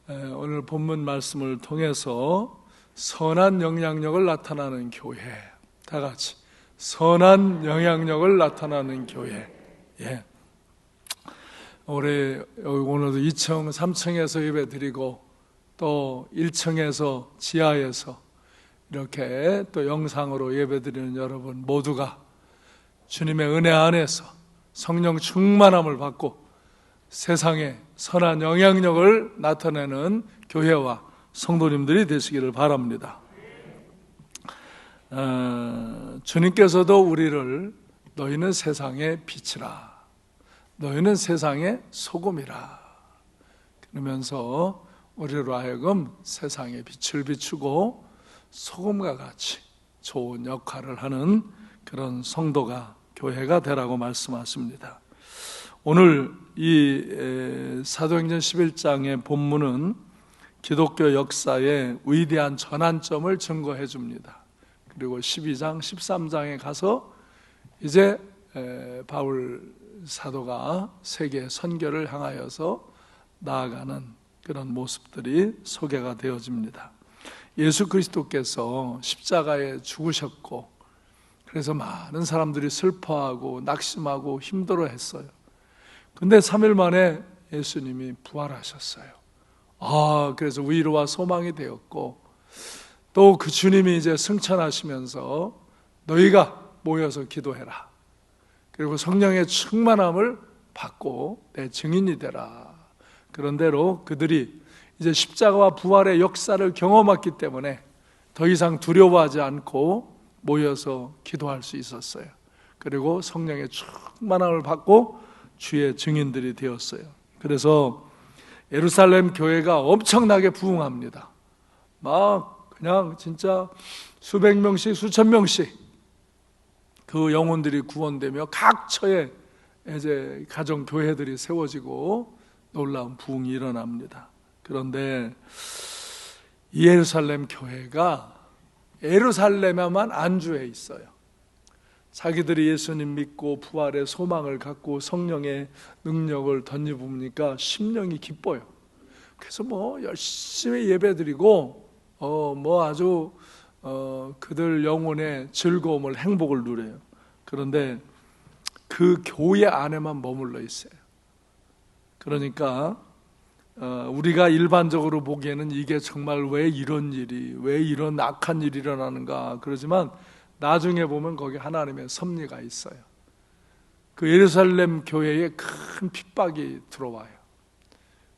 오늘 본문 말씀을 통해서 선한 영향력을 나타나는 교회, 다 같이 선한 영향력을 나타나는 교회. 오늘도 2층, 3층에서 예배 드리고 또 1층에서 지하에서 이렇게 또 영상으로 예배 드리는 여러분 모두가 주님의 은혜 안에서 성령 충만함을 받고 세상에 선한 영향력을 나타내는 교회와 성도님들이 되시기를 바랍니다. 주님께서도 우리를 너희는 세상의 빛이라, 너희는 세상의 소금이라 그러면서 우리로 하여금 세상의 빛을 비추고 소금과 같이 좋은 역할을 하는 그런 성도가 교회가 되라고 말씀하십니다. 오늘 이 사도행전 11장의 본문은 기독교 역사의 위대한 전환점을 증거해 줍니다. 그리고 12장, 13장에 가서 이제 바울 사도가 세계 선교를 향하여서 나아가는 그런 모습들이 소개가 되어집니다. 예수 그리스도께서 십자가에 죽으셨고 그래서 많은 사람들이 슬퍼하고 낙심하고 힘들어했어요. 근데 3일 만에 예수님이 부활하셨어요. 그래서 위로와 소망이 되었고 또 그 주님이 이제 승천하시면서 너희가 모여서 기도해라. 그리고 성령의 충만함을 받고 내 증인이 되라. 그런 대로 그들이 이제 십자가와 부활의 역사를 경험했기 때문에 더 이상 두려워하지 않고 모여서 기도할 수 있었어요. 그리고 성령의 충만함을 받고 주의 증인들이 되었어요. 그래서 예루살렘 교회가 엄청나게 부흥합니다. 막 그냥 진짜 수백 명씩 수천 명씩 그 영혼들이 구원되며 각 처에 이제 가정 교회들이 세워지고 놀라운 부흥이 일어납니다. 그런데 이 예루살렘 교회가 예루살렘에만 안주해 있어요. 자기들이 예수님 믿고 부활의 소망을 갖고 성령의 능력을 덧입으니까 심령이 기뻐요. 그래서 열심히 예배드리고 아주 그들 영혼의 즐거움을, 행복을 누려요. 그런데 그 교회 안에만 머물러 있어요. 그러니까 우리가 일반적으로 보기에는 이게 정말 왜 이런 일이, 왜 이런 악한 일이 일어나는가 그러지만 나중에 보면 거기 하나님의 섭리가 있어요. 그 예루살렘 교회에 큰 핍박이 들어와요.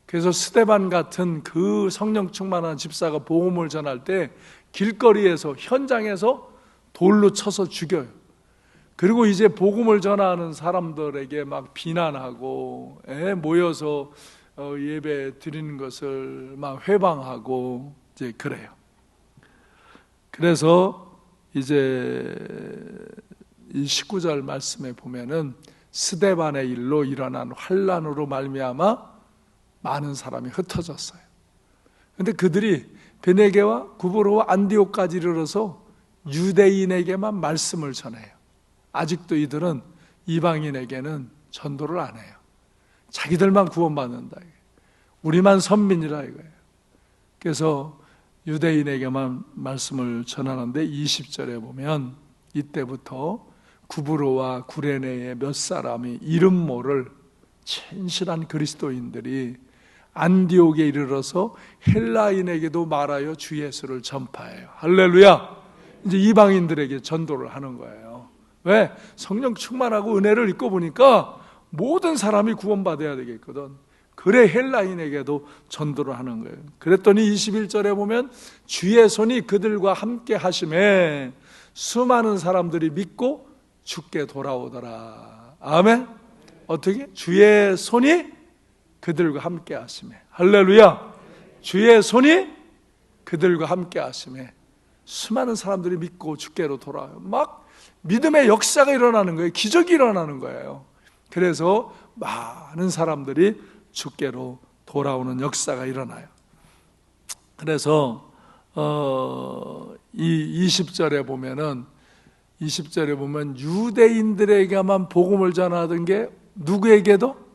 그래서 스데반 같은 그 성령 충만한 집사가 복음을 전할 때 길거리에서, 현장에서 돌로 쳐서 죽여요. 그리고 이제 복음을 전하는 사람들에게 막 비난하고 모여서 예배 드리는 것을 막 회방하고 이제 그래요. 그래서 이제 이 19절 말씀에 보면은 스데반의 일로 일어난 환란으로 말미암아 많은 사람이 흩어졌어요. 그런데 그들이 베네게와 구브로와 안디옥까지 이르러서 유대인에게만 말씀을 전해요. 아직도 이들은 이방인에게는 전도를 안 해요. 자기들만 구원받는다, 우리만 선민이라 이거예요. 그래서 유대인에게만 말씀을 전하는데 20절에 보면 이때부터 구브로와 구레네의 몇 사람이 이름 모를 진실한 그리스도인들이 안디옥에 이르러서 헬라인에게도 말하여 주 예수를 전파해요. 할렐루야. 이제 이방인들에게 전도를 하는 거예요. 왜? 성령 충만하고 은혜를 입고 보니까 모든 사람이 구원받아야 되겠거든. 그래 헬라인에게도 전도를 하는 거예요. 그랬더니 21절에 보면 주의 손이 그들과 함께 하심에 수많은 사람들이 믿고 주께 돌아오더라. 아멘. 어떻게? 주의 손이 그들과 함께 하심에. 할렐루야. 주의 손이 그들과 함께 하심에 수많은 사람들이 믿고 주께로 돌아와요. 막 믿음의 역사가 일어나는 거예요. 기적이 일어나는 거예요. 그래서 많은 사람들이 주께로 돌아오는 역사가 일어나요. 그래서 이 20절에 보면 유대인들에게만 복음을 전하던 게 누구에게도?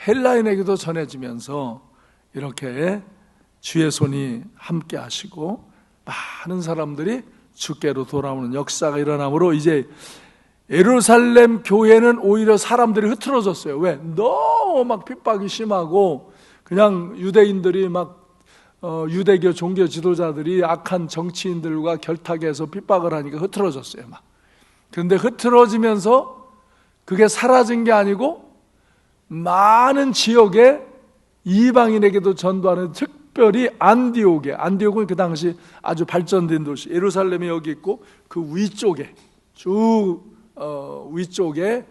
헬라인에게도 전해지면서 이렇게 주의 손이 함께 하시고 많은 사람들이 주께로 돌아오는 역사가 일어나므로 이제 예루살렘 교회는 오히려 사람들이 흐트러졌어요. 왜? 너무 막 핍박이 심하고 그냥 유대인들이 막 유대교 종교 지도자들이 악한 정치인들과 결탁해서 핍박을 하니까 흐트러졌어요. 막. 그런데 흐트러지면서 그게 사라진 게 아니고 많은 지역에 이방인에게도 전도하는 특별히 안디옥은 그 당시 아주 발전된 도시, 예루살렘이 여기 있고 그 위쪽에 위쪽에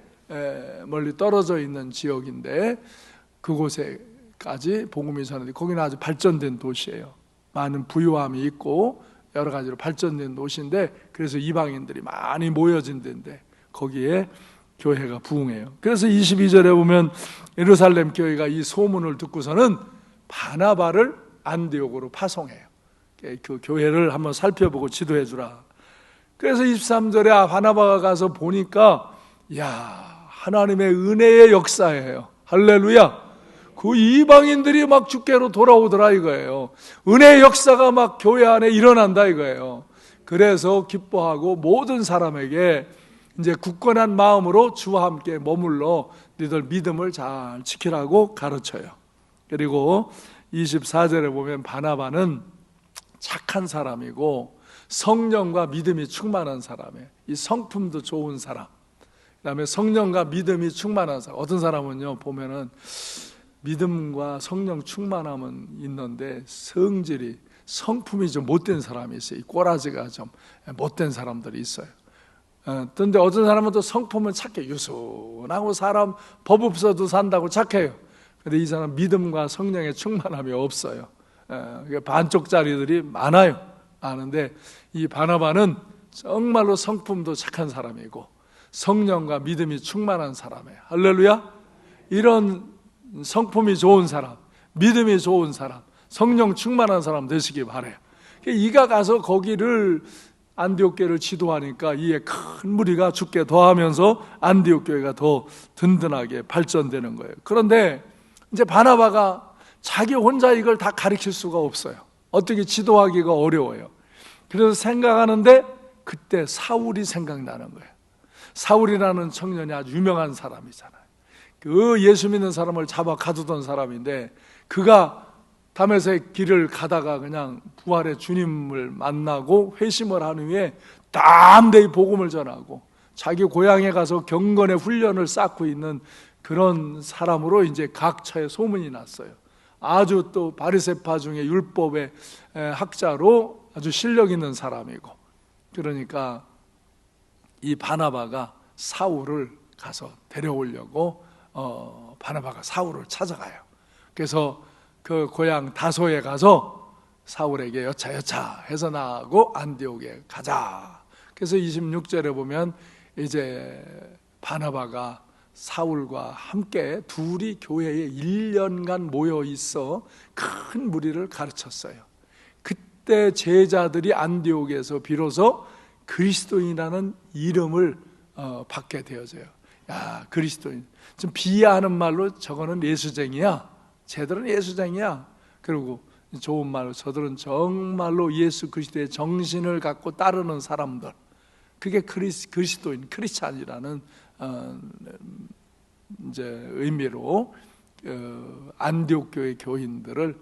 멀리 떨어져 있는 지역인데 그곳에까지 복음이 전하는데 거기는 아주 발전된 도시예요. 많은 부유함이 있고 여러 가지로 발전된 도시인데 그래서 이방인들이 많이 모여진 데인데 거기에 교회가 부흥해요. 그래서 22절에 보면 예루살렘 교회가 이 소문을 듣고서는 바나바를 안디옥으로 파송해요. 그 교회를 한번 살펴보고 지도해 주라. 그래서 23절에 바나바가 가서 보니까 하나님의 은혜의 역사예요. 할렐루야. 그 이방인들이 막 주께로 돌아오더라 이거예요. 은혜의 역사가 막 교회 안에 일어난다 이거예요. 그래서 기뻐하고 모든 사람에게 이제 굳건한 마음으로 주와 함께 머물러 너희들 믿음을 잘 지키라고 가르쳐요. 그리고 24절에 보면 바나바는 착한 사람이고 성령과 믿음이 충만한 사람이에요. 이 성품도 좋은 사람, 그 다음에 성령과 믿음이 충만한 사람. 어떤 사람은요 보면은 믿음과 성령 충만함은 있는데 성품이 좀 못된 사람이 있어요. 이 꼬라지가 좀 못된 사람들이 있어요. 그런데 어떤 사람은 또 성품은 착해, 유순하고 사람 법 없어도 산다고 착해요. 그런데 이 사람 믿음과 성령의 충만함이 없어요. 반쪽짜리들이 많은데 이 바나바는 정말로 성품도 착한 사람이고 성령과 믿음이 충만한 사람이에요. 할렐루야. 이런 성품이 좋은 사람, 믿음이 좋은 사람, 성령 충만한 사람 되시기 바라요. 이가 가서 거기를 안디옥 교회를 지도하니까 이에 큰 무리가 죽게 더하면서 안디옥 교회가 더 든든하게 발전되는 거예요. 그런데 이제 바나바가 자기 혼자 이걸 다 가르칠 수가 없어요. 어떻게 지도하기가 어려워요. 그래서 생각하는데 그때 사울이 생각나는 거예요. 사울이라는 청년이 아주 유명한 사람이잖아요. 그 예수 믿는 사람을 잡아 가두던 사람인데 그가 다메섹 길을 가다가 그냥 부활의 주님을 만나고 회심을 한 후에 담대히 복음을 전하고 자기 고향에 가서 경건의 훈련을 쌓고 있는 그런 사람으로 이제 각처에 소문이 났어요. 아주 또 바리새파 중에 율법의 학자로 아주 실력 있는 사람이고, 그러니까 이 바나바가 사울을 가서 데려오려고 바나바가 사울을 찾아가요. 그래서 그 고향 다소에 가서 사울에게 여차 해서 나하고 안디옥에 가자. 그래서 26절에 보면 이제 바나바가 사울과 함께 둘이 교회에 1년간 모여 있어 큰 무리를 가르쳤어요. 그때 제자들이 안디옥에서 비로소 그리스도인이라는 이름을 받게 되어져요. 야, 그리스도인. 좀 비하하는 말로 저거는 예수쟁이야. 쟤들은 예수쟁이야. 그리고 좋은 말로 저들은 정말로 예수 그리스도의 정신을 갖고 따르는 사람들. 그게 그리스도인, 크리스찬이라는 이제 의미로 안디옥 교회 교인들을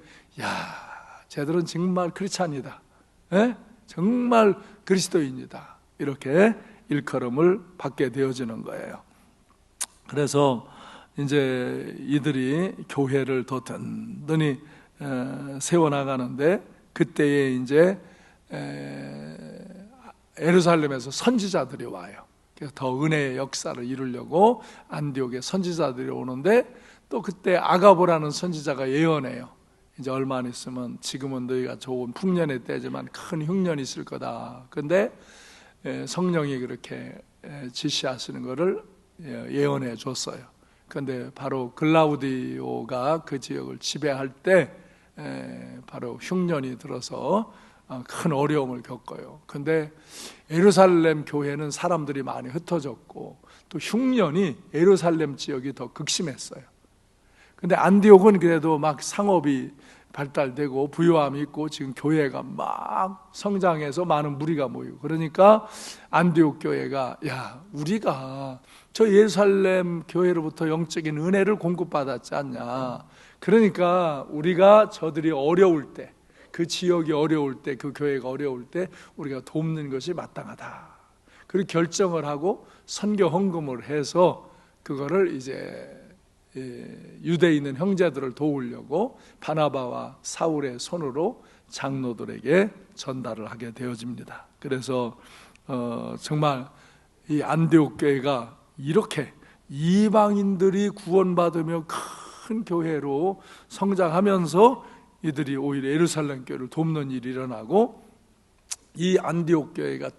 쟤들은 정말 크리스찬이다. 정말 그리스도인이다. 이렇게 일컬음을 받게 되어지는 거예요. 그래서 이제 이들이 교회를 더 든든히 세워나가는데 그때에 이제 예루살렘에서 선지자들이 와요. 그래서 더 은혜의 역사를 이루려고 안디옥에 선지자들이 오는데 또 그때 아가보라는 선지자가 예언해요. 이제 얼마 안 있으면 지금은 너희가 좋은 풍년의 때지만 큰 흉년이 있을 거다. 근데 성령이 그렇게 지시하시는 것을 예언해 줬어요. 그런데 바로 글라우디오가 그 지역을 지배할 때 바로 흉년이 들어서 큰 어려움을 겪어요. 그런데 예루살렘 교회는 사람들이 많이 흩어졌고 또 흉년이 예루살렘 지역이 더 극심했어요. 근데 안디옥은 그래도 막 상업이 발달되고 부유함이 있고 지금 교회가 막 성장해서 많은 무리가 모이고 그러니까 안디옥 교회가 야 우리가 저 예루살렘 교회로부터 영적인 은혜를 공급받았지 않냐, 그러니까 우리가 저들이 어려울 때, 그 지역이 어려울 때, 그 교회가 어려울 때 우리가 돕는 것이 마땅하다. 그리고 결정을 하고 선교 헌금을 해서 그거를 이제 유대에 있는 형제들을 도우려고 바나바와 사울의 손으로 장로들에게 전달을 하게 되어집니다. 그래서 정말 이 안디옥 교회가 이렇게 이방인들이 구원받으며 큰 교회로 성장하면서 이들이 오히려 예루살렘 교회를 돕는 일이 일어나고, 이 안디옥 교회가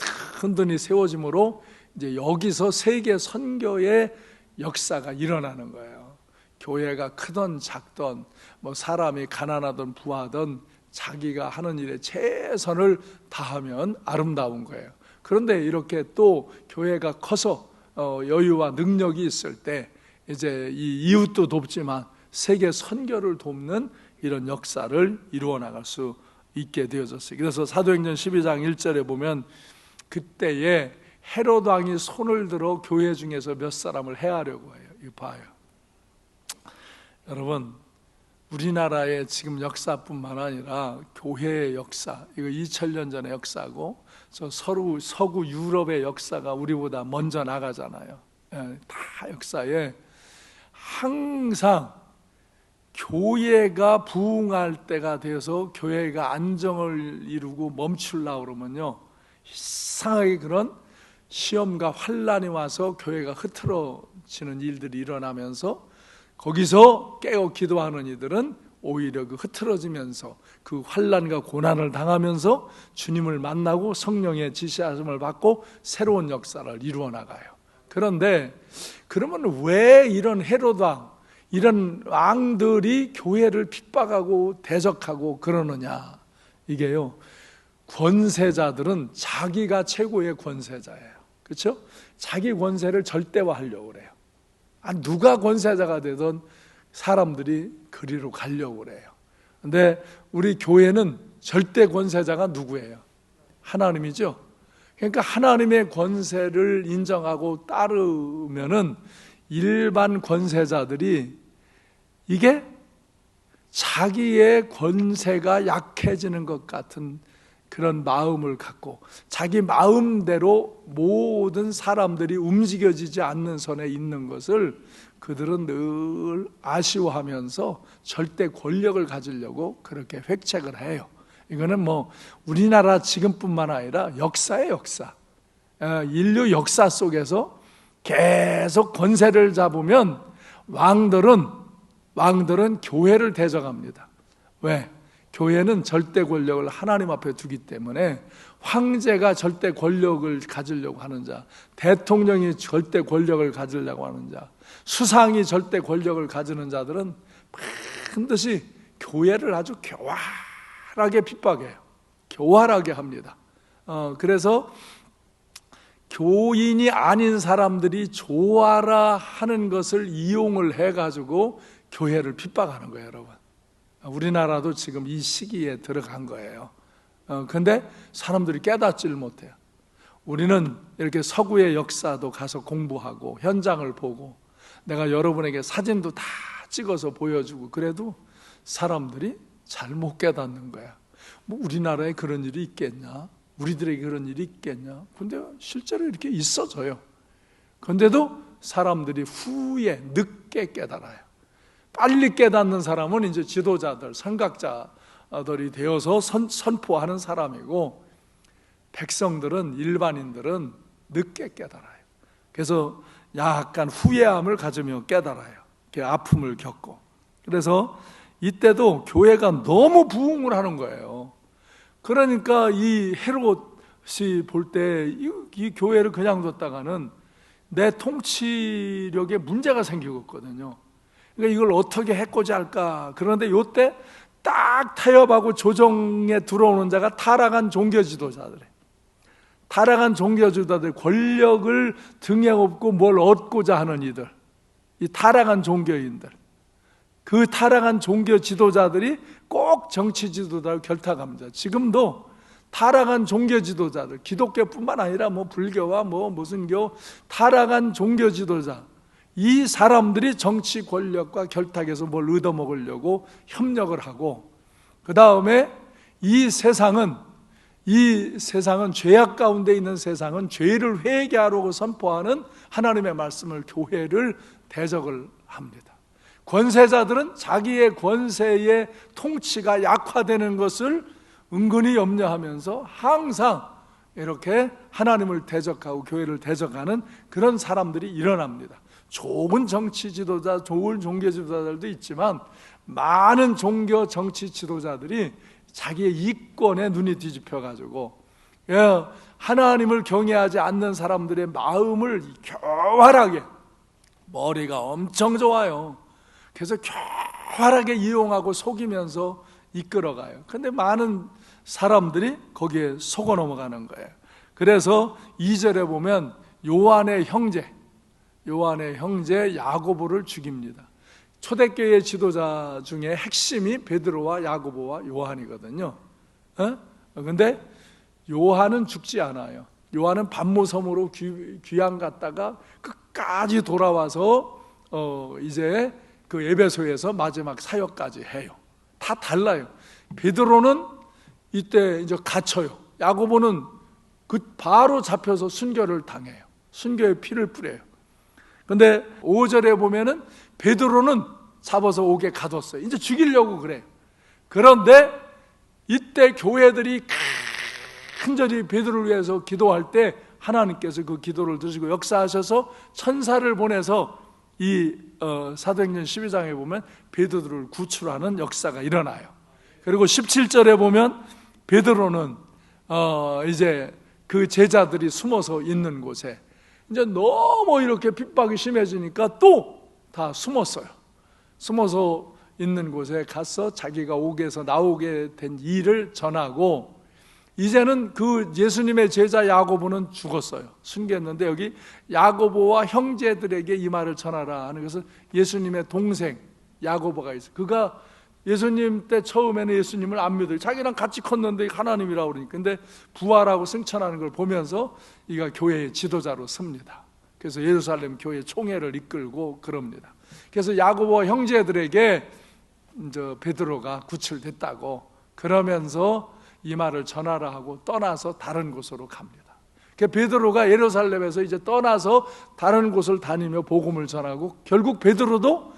든든히 세워짐으로 이제 여기서 세계 선교의 역사가 일어나는 거예요. 교회가 크던 작던 뭐 사람이 가난하던 부하던 자기가 하는 일에 최선을 다하면 아름다운 거예요. 그런데 이렇게 또 교회가 커서 여유와 능력이 있을 때 이제 이 이웃도 돕지만 세계 선교를 돕는 이런 역사를 이루어 나갈 수 있게 되어졌어요. 그래서 사도행전 12장 1절에 보면 그때에 헤롯 왕이 손을 들어 교회 중에서 몇 사람을 해하려고 해요. 이거 봐요. 여러분, 우리나라의 지금 역사뿐만 아니라 교회의 역사, 이거 2000년 전의 역사고 저 서구 유럽의 역사가 우리보다 먼저 나가잖아요. 다 역사에 항상 교회가 부흥할 때가 되어서 교회가 안정을 이루고 멈추려고 그러면요, 이상하게 그런 시험과 환란이 와서 교회가 흐트러지는 일들이 일어나면서 거기서 깨어 기도하는 이들은 오히려 그 흐트러지면서 그 환란과 고난을 당하면서 주님을 만나고 성령의 지시하심을 받고 새로운 역사를 이루어 나가요. 그런데 그러면 왜 이런 헤롯 왕, 이런 왕들이 교회를 핍박하고 대적하고 그러느냐? 이게요, 권세자들은 자기가 최고의 권세자예요. 그렇죠? 자기 권세를 절대화하려고 그래요. 누가 권세자가 되든 사람들이 그리로 가려고 그래요. 근데 우리 교회는 절대 권세자가 누구예요? 하나님이죠. 그러니까 하나님의 권세를 인정하고 따르면은 일반 권세자들이 이게 자기의 권세가 약해지는 것 같은 그런 마음을 갖고 자기 마음대로 모든 사람들이 움직여지지 않는 선에 있는 것을 그들은 늘 아쉬워하면서 절대 권력을 가지려고 그렇게 획책을 해요. 이거는 뭐 우리나라 지금뿐만 아니라 역사의 역사, 인류 역사 속에서 계속 권세를 잡으면 왕들은 교회를 대적합니다. 왜? 교회는 절대 권력을 하나님 앞에 두기 때문에 황제가 절대 권력을 가지려고 하는 자, 대통령이 절대 권력을 가지려고 하는 자, 수상이 절대 권력을 가지는 자들은 반드시 교회를 아주 교활하게 핍박해요. 교활하게 합니다. 그래서 교인이 아닌 사람들이 좋아라 하는 것을 이용을 해가지고 교회를 핍박하는 거예요, 여러분. 우리나라도 지금 이 시기에 들어간 거예요. 근데 사람들이 깨닫지를 못해요. 우리는 이렇게 서구의 역사도 가서 공부하고 현장을 보고 내가 여러분에게 사진도 다 찍어서 보여주고 그래도 사람들이 잘 못 깨닫는 거야. 뭐 우리나라에 그런 일이 있겠냐? 우리들에게 그런 일이 있겠냐? 근데 실제로 이렇게 있어져요. 근데도 사람들이 후에 늦게 깨달아요. 빨리 깨닫는 사람은 이제 지도자들, 선각자들이 되어서 선포하는 사람이고, 백성들은, 일반인들은 늦게 깨달아요. 그래서 약간 후회함을 가지며 깨달아요. 이렇게 아픔을 겪고. 그래서 이때도 교회가 너무 부흥을 하는 거예요. 그러니까 이 헤롯이 볼 때 이 교회를 그냥 뒀다가는 내 통치력에 문제가 생기거든요. 그러니까 이걸 어떻게 해코지 할까? 그런데 이때 딱 타협하고 조정에 들어오는 자가 타락한 종교 지도자들이에요. 타락한 종교 지도자들, 권력을 등에 업고 뭘 얻고자 하는 이들, 이 타락한 종교인들, 그 타락한 종교 지도자들이 꼭 정치 지도자를 결탁합니다. 지금도 타락한 종교 지도자들, 기독교뿐만 아니라 불교와 무슨 교, 타락한 종교 지도자, 이 사람들이 정치 권력과 결탁해서 뭘 얻어먹으려고 협력을 하고, 그 다음에 이 세상은 죄악 가운데 있는 세상은 죄를 회개하라고 선포하는 하나님의 말씀을, 교회를 대적을 합니다. 권세자들은 자기의 권세의 통치가 약화되는 것을 은근히 염려하면서 항상 이렇게 하나님을 대적하고 교회를 대적하는 그런 사람들이 일어납니다. 좋은 정치 지도자, 좋은 종교 지도자들도 있지만 많은 종교 정치 지도자들이 자기의 이권에 눈이 뒤집혀가지고 하나님을 경외하지 않는 사람들의 마음을 교활하게, 머리가 엄청 좋아요. 그래서 교활하게 이용하고 속이면서 이끌어가요. 근데 많은 사람들이 거기에 속아 넘어가는 거예요. 그래서 2절에 보면 요한의 형제 야고보를 죽입니다. 초대교회 지도자 중에 핵심이 베드로와 야고보와 요한이거든요. 근데 요한은 죽지 않아요. 요한은 반모섬으로 귀양 갔다가 끝까지 돌아와서 이제 그 에베소에서 마지막 사역까지 해요. 다 달라요. 베드로는 이때 이제 갇혀요. 야고보는 바로 잡혀서 순교를 당해요. 순교의 피를 뿌려요. 근데 5절에 보면은 베드로는 잡아서 옥에 가뒀어요. 이제 죽이려고 그래요. 그런데 이때 교회들이 간절히 베드로를 위해서 기도할 때 하나님께서 그 기도를 들으시고 역사하셔서 천사를 보내서 이 사도행전 12장에 보면 베드로를 구출하는 역사가 일어나요. 그리고 17절에 보면 베드로는 이제 그 제자들이 숨어서 있는 곳에 이제 너무 이렇게 핍박이 심해지니까 또 다 숨었어요. 숨어서 있는 곳에 가서 자기가 옥에서 나오게 된 일을 전하고, 이제는 그 예수님의 제자 야고보는 죽었어요. 숨겼는데 여기 야고보와 형제들에게 이 말을 전하라 하는 것은 예수님의 동생 야고보가 있어요. 그가 예수님 때 처음에는 예수님을 안 믿어요. 자기랑 같이 컸는데 하나님이라고 그러니까. 근데 부활하고 승천하는 걸 보면서 이가 교회의 지도자로 섭니다. 그래서 예루살렘 교회 총회를 이끌고 그럽니다. 그래서 야고보와 형제들에게 이제 베드로가 구출됐다고 그러면서 이 말을 전하라 하고 떠나서 다른 곳으로 갑니다. 베드로가 예루살렘에서 이제 떠나서 다른 곳을 다니며 복음을 전하고, 결국 베드로도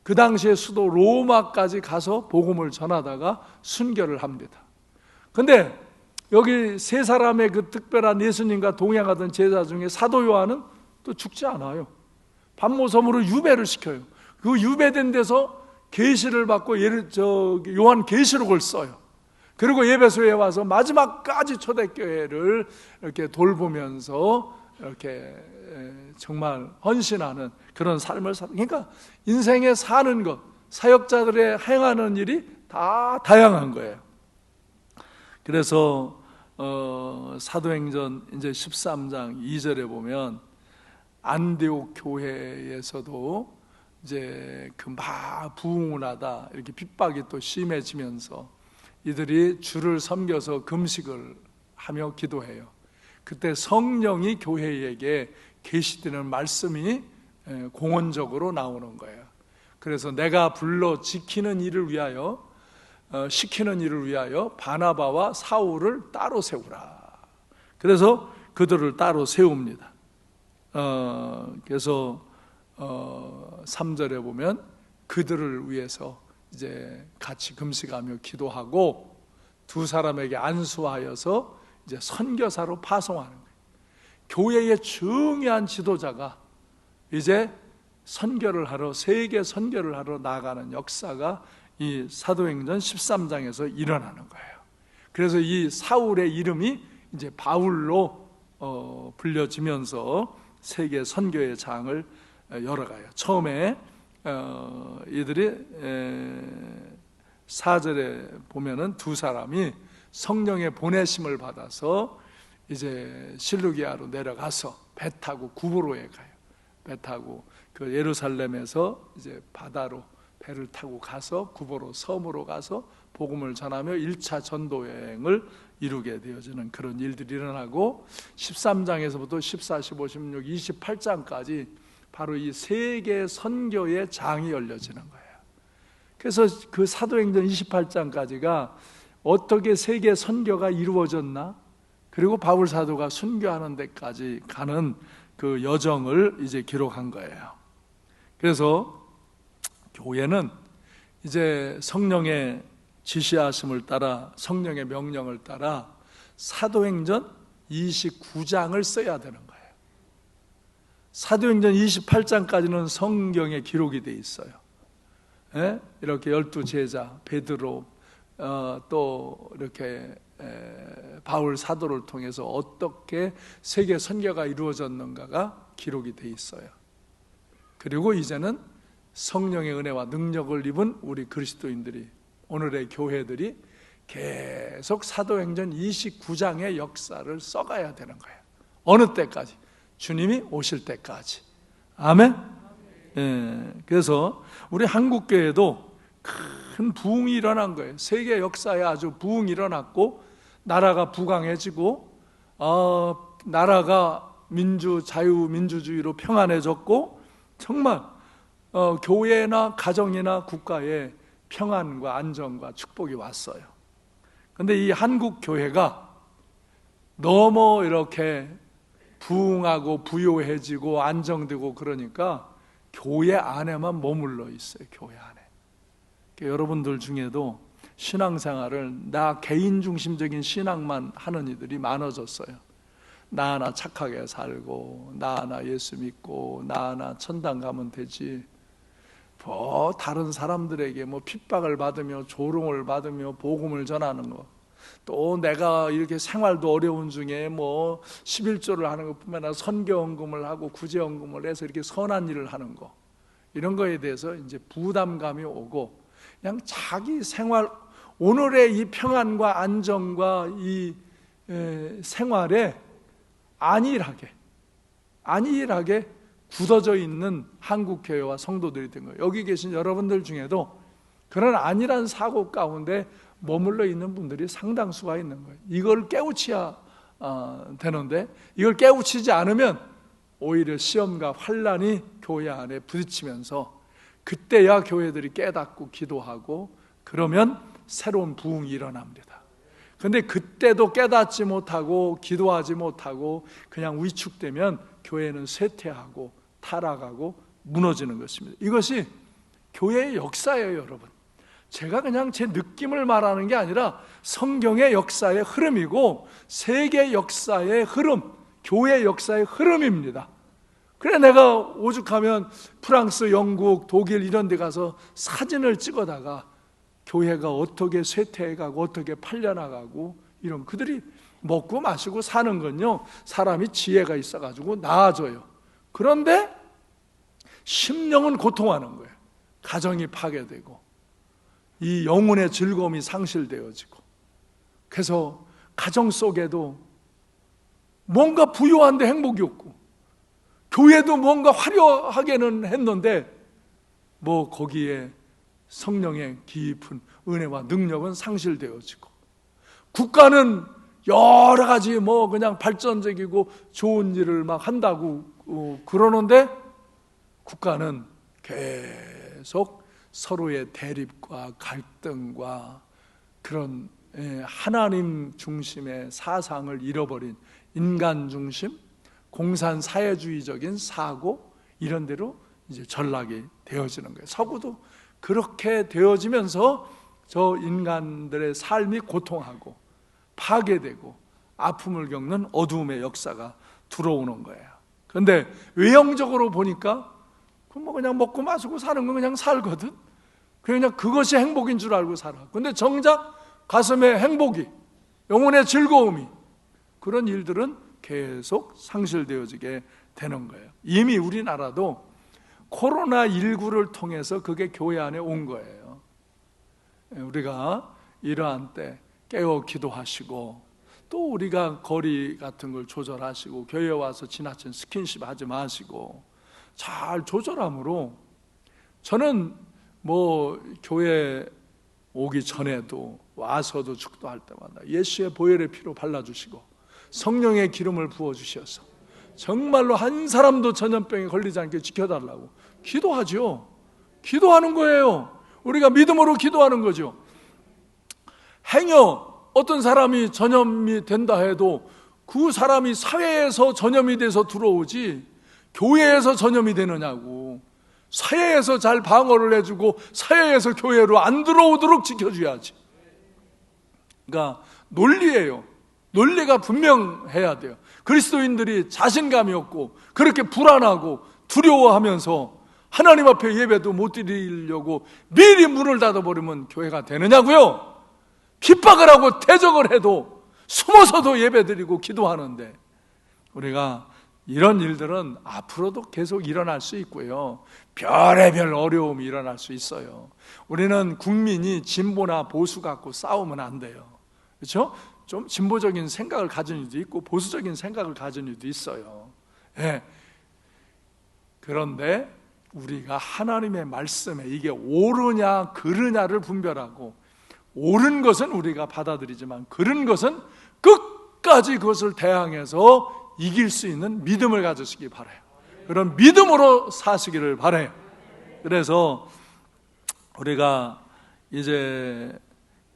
그 당시에 수도 로마까지 가서 복음을 전하다가 순교를 합니다. 근데 여기 세 사람의 그 특별한 예수님과 동행하던 제자 중에 사도 요한은 또 죽지 않아요. 반모섬으로 유배를 시켜요. 그 유배된 데서 계시를 받고 요한 계시록을 써요. 그리고 에베소에 와서 마지막까지 초대교회를 이렇게 돌보면서 이렇게 정말 헌신하는 그런 삶을 그러니까 인생에 사는 것, 사역자들의 행하는 일이 다 다양한 거예요. 그래서 사도행전 이제 13장 2절에 보면 안디옥 교회에서도 이제 그 막 부흥을 하다 이렇게 핍박이 또 심해지면서 이들이 주를 섬겨서 금식을 하며 기도해요. 그때 성령이 교회에게 계시되는 말씀이 공언적으로 나오는 거예요. 그래서 내가 불러 시키는 일을 위하여 바나바와 사울을 따로 세우라. 그래서 그들을 따로 세웁니다. 그래서 3절에 보면 그들을 위해서 이제 같이 금식하며 기도하고 두 사람에게 안수하여서 이제 선교사로 파송하는 거예요. 교회의 중요한 지도자가 이제 선교를 하러, 세계 선교를 하러 나가는 역사가 이 사도행전 13장에서 일어나는 거예요. 그래서 이 사울의 이름이 이제 바울로 불려지면서 세계 선교의 장을 열어가요. 처음에 이들이 4절에 보면은 두 사람이 성령의 보내심을 받아서 이제 실루기아로 내려가서 배 타고 구브로에 가요. 배 타고 그 예루살렘에서 이제 바다로 배를 타고 가서 구보로 섬으로 가서 복음을 전하며 1차 전도 여행을 이루게 되어지는 그런 일들이 일어나고 13장에서부터 14, 15, 16, 28장까지 바로 이 세계 선교의 장이 열려지는 거예요. 그래서 그 사도행전 28장까지가 어떻게 세계 선교가 이루어졌나, 그리고 바울 사도가 순교하는 데까지 가는 그 여정을 이제 기록한 거예요. 그래서 교회는 이제 성령의 지시하심을 따라, 성령의 명령을 따라 사도행전 29장을 써야 되는 거예요. 사도행전 28장까지는 성경에 기록이 돼 있어요. 예? 이렇게 12제자 베드로, 또 이렇게 바울 사도를 통해서 어떻게 세계 선교가 이루어졌는가가 기록이 돼 있어요. 그리고 이제는 성령의 은혜와 능력을 입은 우리 그리스도인들이, 오늘의 교회들이 계속 사도행전 29장의 역사를 써가야 되는 거예요. 어느 때까지? 주님이 오실 때까지. 아멘? 예, 그래서 우리 한국교회도 큰 부흥이 일어난 거예요. 세계 역사에 아주 부흥이 일어났고, 나라가 부강해지고, 나라가 자유민주주의로 평안해졌고, 정말 교회나 가정이나 국가에 평안과 안정과 축복이 왔어요. 그런데 이 한국 교회가 너무 이렇게 부흥하고 부요해지고 안정되고 그러니까 교회 안에만 머물러 있어요. 교회 안에. 그러니까 여러분들 중에도 신앙생활을 나 개인 중심적인 신앙만 하는 이들이 많아졌어요. 나 하나 착하게 살고, 나 하나 예수 믿고, 나 하나 천당 가면 되지, 뭐 다른 사람들에게 뭐 핍박을 받으며 조롱을 받으며 복음을 전하는 거, 또 내가 이렇게 생활도 어려운 중에 뭐 11조를 하는 것뿐만 아니라 선교헌금을 하고 구제헌금을 해서 이렇게 선한 일을 하는 거, 이런 거에 대해서 이제 부담감이 오고, 그냥 자기 생활, 오늘의 이 평안과 안정과 이 생활에 안일하게 굳어져 있는 한국교회와 성도들이 된 거예요. 여기 계신 여러분들 중에도 그런 안일한 사고 가운데 머물러 있는 분들이 상당수가 있는 거예요. 이걸 깨우쳐야 되는데, 이걸 깨우치지 않으면 오히려 시험과 환난이 교회 안에 부딪히면서, 그때야 교회들이 깨닫고 기도하고 그러면 새로운 부흥이 일어납니다. 그런데 그때도 깨닫지 못하고 기도하지 못하고 그냥 위축되면 교회는 쇠퇴하고 타락하고 무너지는 것입니다. 이것이 교회의 역사예요, 여러분. 제가 그냥 제 느낌을 말하는 게 아니라 성경의 역사의 흐름이고 세계 역사의 흐름, 교회 역사의 흐름입니다. 그래, 내가 오죽하면 프랑스, 영국, 독일 이런 데 가서 사진을 찍어다가 교회가 어떻게 쇠퇴해가고 어떻게 팔려나가고, 이런, 그들이 먹고 마시고 사는 건요, 사람이 지혜가 있어가지고 나아져요. 그런데 심령은 고통하는 거예요. 가정이 파괴되고 이 영혼의 즐거움이 상실되어지고, 그래서 가정 속에도 뭔가 부유한데 행복이 없고, 교회도 뭔가 화려하게는 했는데 뭐 거기에 성령의 깊은 은혜와 능력은 상실되어지고, 국가는 여러 가지 뭐 그냥 발전적이고 좋은 일을 막 한다고 그러는데 국가는 계속 서로의 대립과 갈등과 그런 하나님 중심의 사상을 잃어버린 인간 중심, 공산 사회주의적인 사고, 이런 대로 이제 전락이 되어지는 거예요. 서구도 그렇게 되어지면서 저 인간들의 삶이 고통하고 파괴되고 아픔을 겪는 어두움의 역사가 들어오는 거예요. 그런데 외형적으로 보니까 뭐 그냥 먹고 마시고 사는 건 그냥 살거든. 그냥 그것이 행복인 줄 알고 살아. 근데 정작 가슴에 행복이, 영혼의 즐거움이, 그런 일들은 계속 상실되어지게 되는 거예요. 이미 우리나라도 코로나19를 통해서 그게 교회 안에 온 거예요. 우리가 이러한 때 깨어 기도하시고, 또 우리가 거리 같은 걸 조절하시고, 교회에 와서 지나친 스킨십 하지 마시고 잘 조절함으로, 저는 뭐 교회 오기 전에도 와서도 축도할 때마다 예수의 보혈의 피로 발라주시고 성령의 기름을 부어주셔서 정말로 한 사람도 전염병에 걸리지 않게 지켜달라고 기도하죠. 기도하는 거예요. 우리가 믿음으로 기도하는 거죠. 행여 어떤 사람이 전염이 된다 해도 그 사람이 사회에서 전염이 돼서 들어오지 교회에서 전염이 되느냐고. 사회에서 잘 방어를 해주고 사회에서 교회로 안 들어오도록 지켜줘야지. 그러니까 논리예요. 논리가 분명해야 돼요. 그리스도인들이 자신감이 없고 그렇게 불안하고 두려워하면서 하나님 앞에 예배도 못 드리려고 미리 문을 닫아버리면 교회가 되느냐고요. 핍박을 하고 대적을 해도 숨어서도 예배 드리고 기도하는데, 우리가 이런 일들은 앞으로도 계속 일어날 수 있고요, 별의별 어려움이 일어날 수 있어요. 우리는 국민이 진보나 보수 갖고 싸우면 안 돼요. 그렇죠? 좀 진보적인 생각을 가진 이도 있고 보수적인 생각을 가진 이도 있어요. 예. 그런데 우리가 하나님의 말씀에 이게 옳으냐 그르냐를 분별하고, 옳은 것은 우리가 받아들이지만 그른 것은 끝까지 그것을 대항해서 이길 수 있는 믿음을 가지시기 바라요. 그런 믿음으로 사시기를 바라요. 그래서 우리가 이제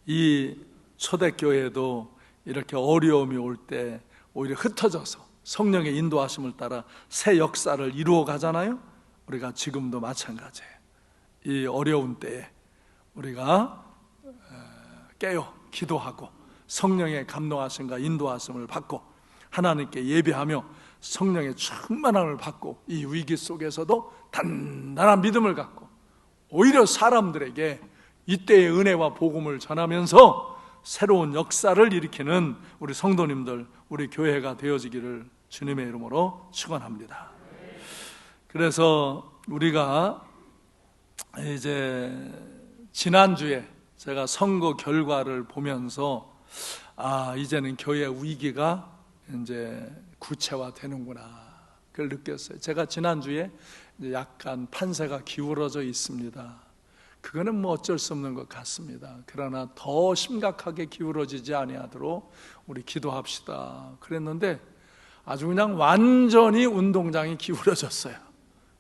이 초대교회도 이렇게 어려움이 올 때 오히려 흩어져서 성령의 인도하심을 따라 새 역사를 이루어 가잖아요. 우리가 지금도 마찬가지예요. 이 어려운 때에 우리가 깨어 기도하고 성령의 감동하심과 인도하심을 받고 하나님께 예배하며 성령의 충만함을 받고 이 위기 속에서도 단단한 믿음을 갖고 오히려 사람들에게 이때의 은혜와 복음을 전하면서 새로운 역사를 일으키는 우리 성도님들, 우리 교회가 되어지기를 주님의 이름으로 축원합니다. 그래서 우리가 이제 지난주에 제가 선거 결과를 보면서 이제는 교회 위기가 이제 구체화되는구나, 그걸 느꼈어요. 제가 지난주에 약간 판세가 기울어져 있습니다. 그거는 뭐 어쩔 수 없는 것 같습니다. 그러나 더 심각하게 기울어지지 아니하도록 우리 기도합시다 그랬는데 아주 그냥 완전히 운동장이 기울어졌어요.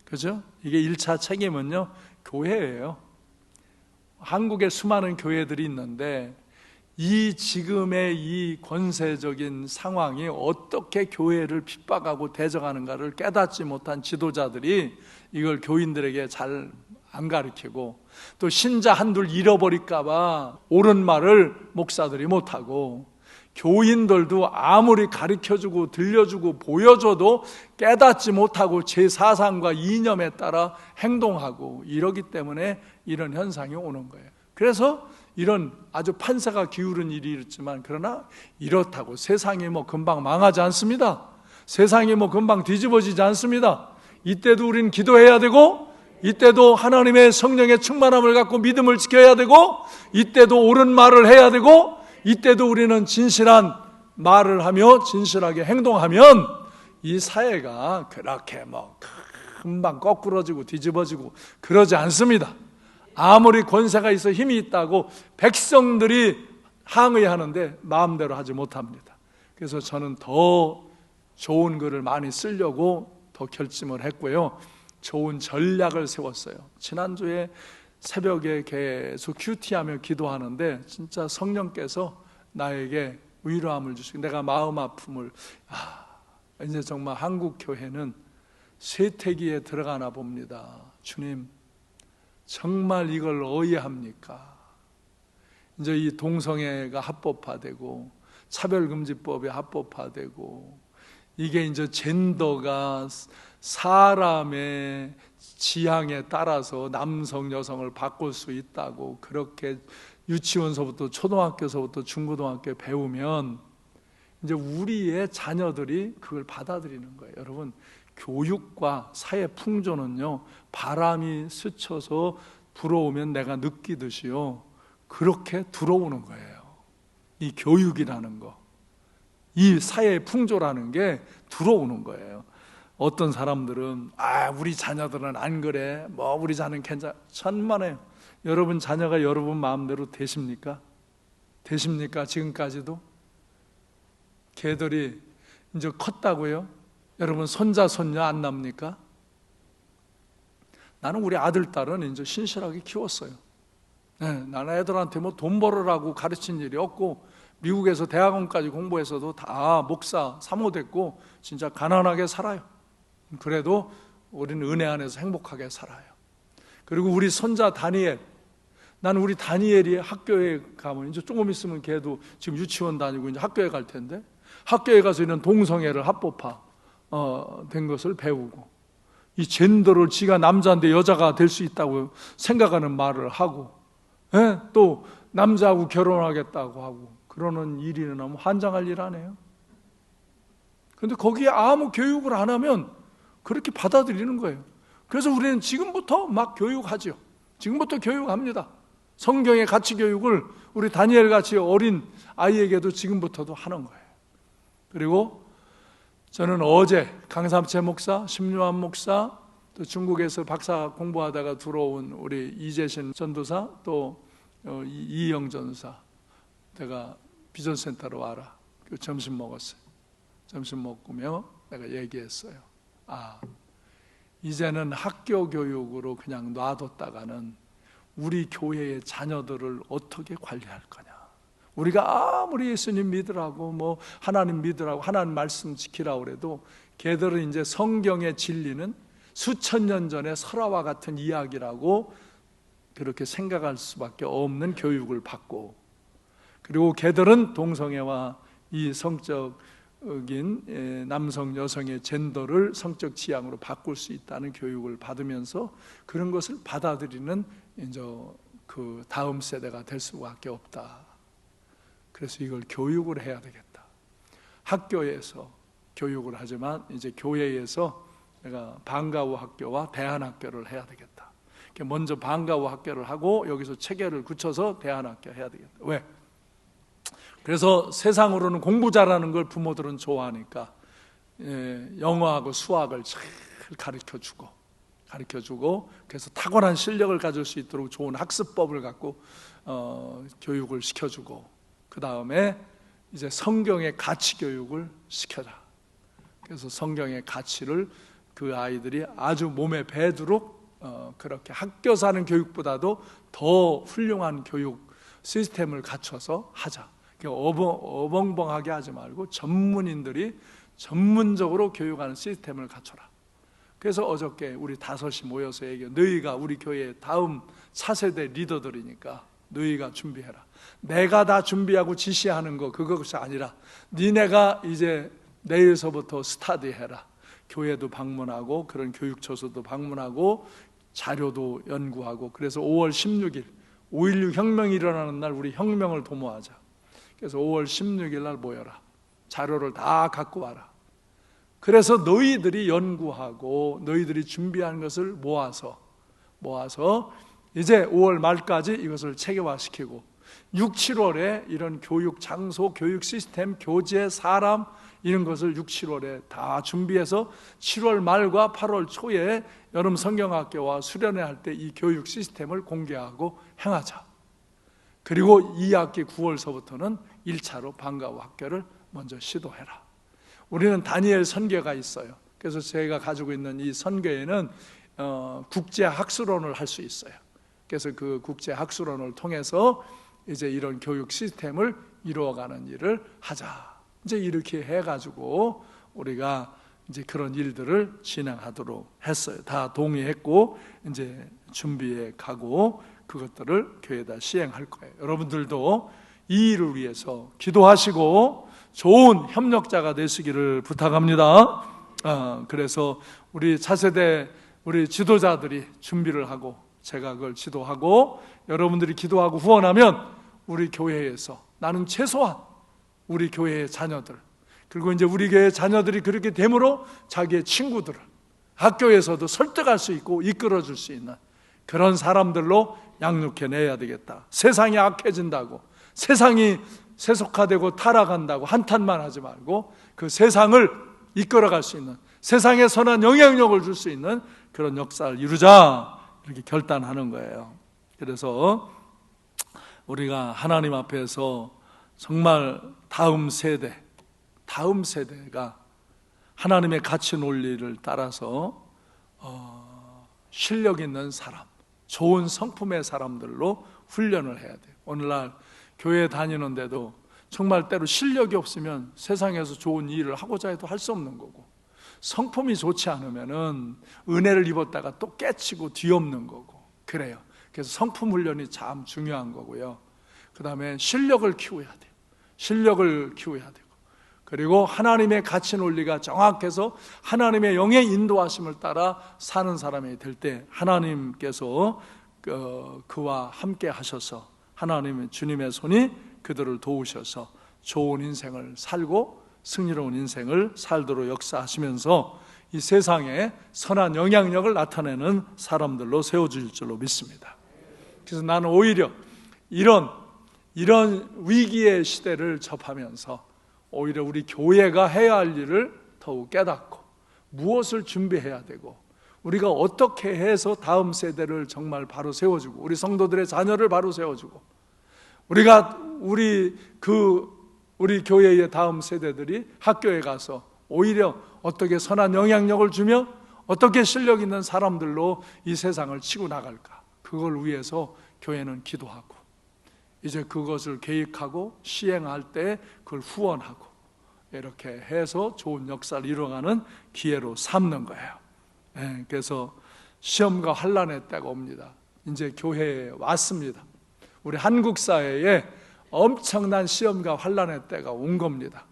그죠? 이게 1차 책임은요, 교회예요. 한국에 수많은 교회들이 있는데 이 지금의 이 권세적인 상황이 어떻게 교회를 핍박하고 대적하는가를 깨닫지 못한 지도자들이 이걸 교인들에게 잘 안 가르치고, 또 신자 한둘 잃어버릴까 봐 옳은 말을 목사들이 못하고, 교인들도 아무리 가르쳐주고 들려주고 보여줘도 깨닫지 못하고 제 사상과 이념에 따라 행동하고, 이러기 때문에 이런 현상이 오는 거예요. 그래서 이런 아주 판세가 기울은 일이 있지만, 그러나 이렇다고 세상이 뭐 금방 망하지 않습니다. 세상이 뭐 금방 뒤집어지지 않습니다. 이때도 우리는 기도해야 되고, 이때도 하나님의 성령의 충만함을 갖고 믿음을 지켜야 되고, 이때도 옳은 말을 해야 되고, 이때도 우리는 진실한 말을 하며 진실하게 행동하면 이 사회가 그렇게 뭐 금방 거꾸러지고 뒤집어지고 그러지 않습니다. 아무리 권세가 있어 힘이 있다고 백성들이 항의하는데 마음대로 하지 못합니다. 그래서 저는 더 좋은 글을 많이 쓰려고 더 결심을 했고요, 좋은 전략을 세웠어요. 지난주에 새벽에 계속 큐티하며 기도하는데 진짜 성령께서 나에게 위로함을 주시고, 내가 마음 아픔을 이제 정말 한국 교회는 쇠퇴기에 들어가나 봅니다. 주님, 정말 이걸 어이합니까? 이제 이 동성애가 합법화되고 차별금지법이 합법화되고, 이게 이제 젠더가 사람의 지향에 따라서 남성, 여성을 바꿀 수 있다고 그렇게 유치원서부터 초등학교서부터 중고등학교 배우면 이제 우리의 자녀들이 그걸 받아들이는 거예요. 여러분, 교육과 사회 풍조는요, 바람이 스쳐서 불어오면 내가 느끼듯이요, 그렇게 들어오는 거예요. 이 교육이라는 거, 이 사회 풍조라는 게 들어오는 거예요. 어떤 사람들은 우리 자녀들은 안 그래, 뭐 우리 자녀는 괜찮아, 천만에요. 여러분 자녀가 여러분 마음대로 되십니까? 되십니까? 지금까지도? 걔들이 이제 컸다고요? 여러분 손자, 손녀 안 납니까? 나는 우리 아들, 딸은 이제 신실하게 키웠어요. 네, 나는 애들한테 뭐 돈 벌으라고 가르친 일이 없고, 미국에서 대학원까지 공부해서도 다 목사, 사모 됐고, 진짜 가난하게 살아요. 그래도 우리는 은혜 안에서 행복하게 살아요. 그리고 우리 손자 다니엘, 나는 우리 다니엘이 학교에 가면, 이제 조금 있으면 걔도 지금 유치원 다니고 이제 학교에 갈 텐데, 학교에 가서 이런 동성애를 합법화 된 것을 배우고, 이 젠더를 지가 남자인데 여자가 될 수 있다고 생각하는 말을 하고, 또 남자하고 결혼하겠다고 하고 그러는 일이 일어나면 환장할 일 아니에요. 그런데 거기에 아무 교육을 안 하면 그렇게 받아들이는 거예요. 그래서 우리는 지금부터 막 교육하죠. 지금부터 교육합니다. 성경의 가치 교육을 우리 다니엘 같이 어린 아이에게도 지금부터도 하는 거예요. 그리고 저는 어제 강삼채 목사, 심유한 목사, 또 중국에서 박사 공부하다가 들어온 우리 이재신 전도사, 또 이영 전사, 내가 비전센터로 와라. 점심 먹었어요. 점심 먹으며 내가 얘기했어요. 이제는 학교 교육으로 그냥 놔뒀다가는 우리 교회의 자녀들을 어떻게 관리할 거냐. 우리가 아무리 예수님 믿으라고 뭐 하나님 믿으라고 하나님 말씀 지키라고 그래도 걔들은 이제 성경의 진리는 수천 년 전에 설화와 같은 이야기라고 그렇게 생각할 수밖에 없는 교육을 받고, 그리고 걔들은 동성애와 이 성적인 남성 여성의 젠더를 성적 지향으로 바꿀 수 있다는 교육을 받으면서 그런 것을 받아들이는 이제 그 다음 세대가 될 수밖에 없다. 그래서 이걸 교육을 해야 되겠다. 학교에서 교육을 하지만 이제 교회에서 내가 방과후 학교와 대안학교를 해야 되겠다. 먼저 방과후 학교를 하고 여기서 체계를 굳혀서 대안학교 해야 되겠다. 왜? 그래서 세상으로는 공부 잘하는 걸 부모들은 좋아하니까 영어하고 수학을 잘 가르쳐주고 그래서 탁월한 실력을 가질 수 있도록 좋은 학습법을 갖고 교육을 시켜주고, 그 다음에 이제 성경의 가치 교육을 시켜라. 그래서 성경의 가치를 그 아이들이 아주 몸에 배도록 그렇게 학교 사는 교육보다도 더 훌륭한 교육 시스템을 갖춰서 하자. 어벙벙하게 하지 말고 전문인들이 전문적으로 교육하는 시스템을 갖춰라. 그래서 어저께 우리 5이 모여서 얘기해. 너희가 우리 교회의 다음 차세대 리더들이니까 너희가 준비해라. 내가 다 준비하고 지시하는 거 그것이 아니라 니네가 이제 내일서부터 스타디해라. 교회도 방문하고 그런 교육처소도 방문하고 자료도 연구하고, 그래서 5월 16일 5.16 혁명이 일어나는 날 우리 혁명을 도모하자. 그래서 5월 16일 날 모여라. 자료를 다 갖고 와라. 그래서 너희들이 연구하고 너희들이 준비한 것을 모아서 이제 5월 말까지 이것을 체계화시키고 6, 7월에 이런 교육 장소, 교육 시스템, 교재, 사람 이런 것을 6, 7월에 다 준비해서 7월 말과 8월 초에 여름 성경학교와 수련회 할 때 이 교육 시스템을 공개하고 행하자. 그리고 2학기 9월서부터는 1차로 방과후 학교를 먼저 시도해라. 우리는 다니엘 선교가 있어요. 그래서 제가 가지고 있는 이 선교에는 국제학술원을 할 수 있어요. 그래서 그 국제학술원을 통해서 이제 이런 교육 시스템을 이루어가는 일을 하자. 이제 이렇게 해가지고 우리가 이제 그런 일들을 진행하도록 했어요. 다 동의했고 이제 준비해 가고 그것들을 교회에다 시행할 거예요. 여러분들도 이 일을 위해서 기도하시고 좋은 협력자가 되시기를 부탁합니다. 그래서 우리 차세대 우리 지도자들이 준비를 하고 제가 그걸 지도하고 여러분들이 기도하고 후원하면 우리 교회에서 나는 최소한 우리 교회의 자녀들, 그리고 이제 우리 교회 자녀들이 그렇게 됨으로 자기의 친구들을 학교에서도 설득할 수 있고 이끌어줄 수 있는 그런 사람들로 양육해내야 되겠다. 세상이 악해진다고, 세상이 세속화되고 타락한다고 한탄만 하지 말고 그 세상을 이끌어갈 수 있는, 세상에 선한 영향력을 줄 수 있는 그런 역사를 이루자, 이렇게 결단하는 거예요. 그래서 우리가 하나님 앞에서 정말 다음 세대가 하나님의 가치 논리를 따라서 실력 있는 사람, 좋은 성품의 사람들로 훈련을 해야 돼요. 오늘날 교회 다니는데도 정말 때로 실력이 없으면 세상에서 좋은 일을 하고자 해도 할 수 없는 거고, 성품이 좋지 않으면은 은혜를 입었다가 또 깨치고 뒤엎는 거고 그래요. 그래서 성품 훈련이 참 중요한 거고요. 그 다음에 실력을 키워야 돼요. 실력을 키워야 되고, 그리고 하나님의 가치 논리가 정확해서 하나님의 영의 인도하심을 따라 사는 사람이 될 때 하나님께서 그와 함께 하셔서 하나님의 주님의 손이 그들을 도우셔서 좋은 인생을 살고 승리로운 인생을 살도록 역사하시면서 이 세상에 선한 영향력을 나타내는 사람들로 세워질 줄로 믿습니다. 그래서 나는 오히려 이런 위기의 시대를 접하면서 오히려 우리 교회가 해야 할 일을 더욱 깨닫고 무엇을 준비해야 되고 우리가 어떻게 해서 다음 세대를 정말 바로 세워주고 우리 성도들의 자녀를 바로 세워주고 우리 교회의 다음 세대들이 학교에 가서 오히려 어떻게 선한 영향력을 주며 어떻게 실력 있는 사람들로 이 세상을 치고 나갈까, 그걸 위해서 교회는 기도하고 이제 그것을 계획하고 시행할 때 그걸 후원하고 이렇게 해서 좋은 역사를 이루어가는 기회로 삼는 거예요. 그래서 시험과 환난의 때가 옵니다. 이제 교회에 왔습니다. 우리 한국 사회에 엄청난 시험과 환난의 때가 온 겁니다.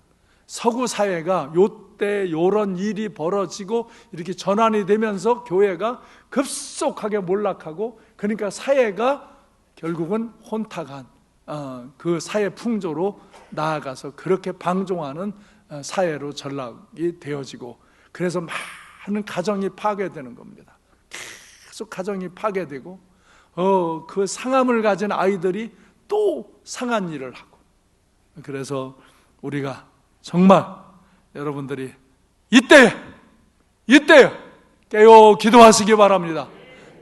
서구 사회가 요때 요런 일이 벌어지고 이렇게 전환이 되면서 교회가 급속하게 몰락하고, 그러니까 사회가 결국은 혼탁한 그 사회 풍조로 나아가서 그렇게 방종하는 사회로 전락이 되어지고, 그래서 많은 가정이 파괴되는 겁니다. 계속 가정이 파괴되고 그 상함을 가진 아이들이 또 상한 일을 하고, 그래서 우리가 정말 여러분들이 이때 깨어 기도하시기 바랍니다.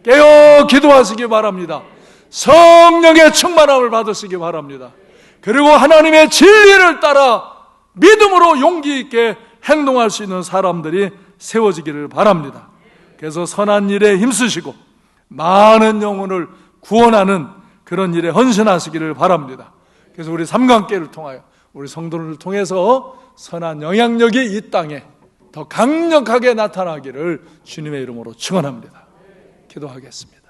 깨어 기도하시기 바랍니다. 성령의 충만함을 받으시기 바랍니다. 그리고 하나님의 진리를 따라 믿음으로 용기 있게 행동할 수 있는 사람들이 세워지기를 바랍니다. 그래서 선한 일에 힘쓰시고 많은 영혼을 구원하는 그런 일에 헌신하시기를 바랍니다. 그래서 우리 삼관계를 통하여 우리 성도를 통해서 선한 영향력이 이 땅에 더 강력하게 나타나기를 주님의 이름으로 축원합니다. 기도하겠습니다.